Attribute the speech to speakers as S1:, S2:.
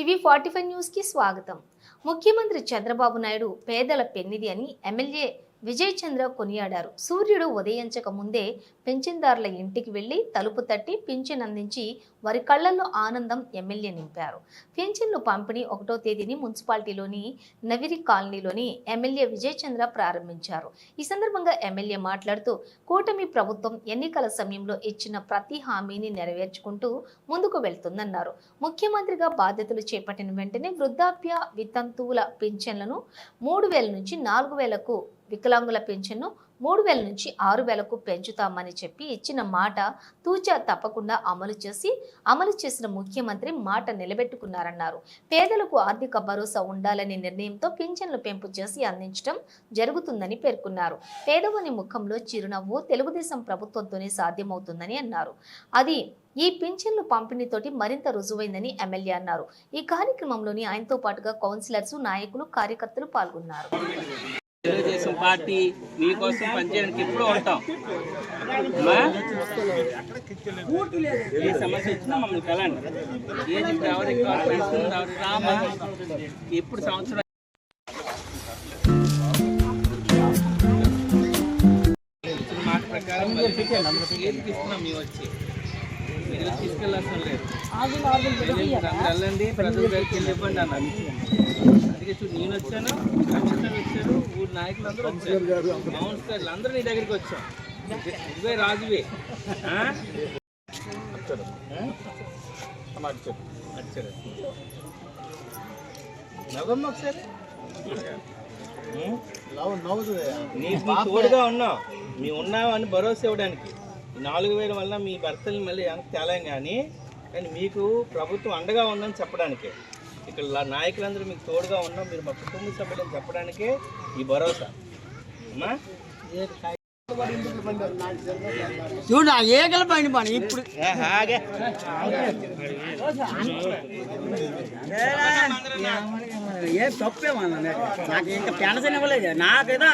S1: టీవీ45 news కి స్వాగతం. ముఖ్యమంత్రి చంద్రబాబు నాయుడు పేదల పెన్నిధి అని ఎమ్మెల్యే విజయ్ చంద్ర కొనియాడారు. సూర్యుడు ఉదయించక ముందే పింఛన్దారుల ఇంటికి వెళ్లి తలుపు తట్టి పింఛన్ అందించి వారి కళ్లలో ఆనందం ఎమ్మెల్యే నింపారు. పింఛన్లు పంపిణీ 1వ తేదీని మున్సిపాలిటీలోని నవిరి కాలనీలోని ఎమ్మెల్యే విజయ్ చంద్ర ప్రారంభించారు. ఈ సందర్భంగా ఎమ్మెల్యే మాట్లాడుతూ కూటమి ప్రభుత్వం ఎన్నికల సమయంలో ఇచ్చిన ప్రతి హామీని నెరవేర్చుకుంటూ ముందుకు వెళ్తుందన్నారు. ముఖ్యమంత్రిగా బాధ్యతలు చేపట్టిన వెంటనే వృద్ధాప్య వితంతువుల పింఛన్లను 3000 నుంచి 4000కు, వికలాంగుల పెన్షన్ను 3000 నుంచి 6000కు పెంచుతామని చెప్పి ఇచ్చిన మాట తూచా తప్పకుండా అమలు చేసిన ముఖ్యమంత్రి మాట నిలబెట్టుకున్నారన్నారు. పేదలకు ఆర్థిక భరోసా ఉండాలనే నిర్ణయంతో పింఛన్లు పెంపు చేసి అందించడం జరుగుతుందని పేర్కొన్నారు. పేదవాని ముఖంలో చిరునవ్వు తెలుగుదేశం ప్రభుత్వంతోనే సాధ్యమవుతుందని అన్నారు. అది ఈ పింఛన్లు పంపిణీతోటి మరింత రుజువైందని ఎమ్మెల్యే అన్నారు. ఈ కార్యక్రమంలోని ఆయనతో పాటుగా కౌన్సిలర్స్, నాయకులు, కార్యకర్తలు పాల్గొన్నారు.
S2: తెలుగుదేశం పార్టీ మీకోసం పనిచేయడానికి ఎప్పుడూ ఉంటాం. ఏ సమస్య వచ్చినా మమ్మల్ని కలండి. ఏజ్ ఇప్పుడు ఎవరికి పెన్షన్ రామా ఎప్పుడు సంవత్సరం మాట ప్రకారం ఇస్తున్నాం. మేము వచ్చి మీరు తీసుకెళ్ళాల్సిన లేదు. వెళ్ళండి, ప్రజల దగ్గరికి వెళ్ళి ఇవ్వండి అన్నాను. అందుకే చూడు, నేను వచ్చాను, కమిషనర్ వచ్చారు, ఊరు నాయకులు అందరూ వచ్చారు, కౌన్సిలర్లు అందరూ నీ దగ్గరికి వచ్చాం. ఇవే రాజువే నవ్వమ్మ ఒకసారి. నీకు తోడుగా ఉన్నాం, మేము ఉన్నామని భరోసా ఇవ్వడానికి. 4000 వల్ల మీ భర్తలు మళ్ళీ తేలాం కానీ మీకు ప్రభుత్వం అండగా ఉందని చెప్పడానికే. ఇక్కడ నాయకులందరూ మీకు తోడుగా ఉన్నాం, మీరు మా కుటుంబ సభ్యులని చెప్పడానికే ఈ భరోసా. అమ్మా
S3: చూడు ఏకల పని పని ఇప్పుడు ఏ తప్పేమన్నా నాకు ఇంకా పెన్షన్ ఇవ్వలేదు. నాకేదా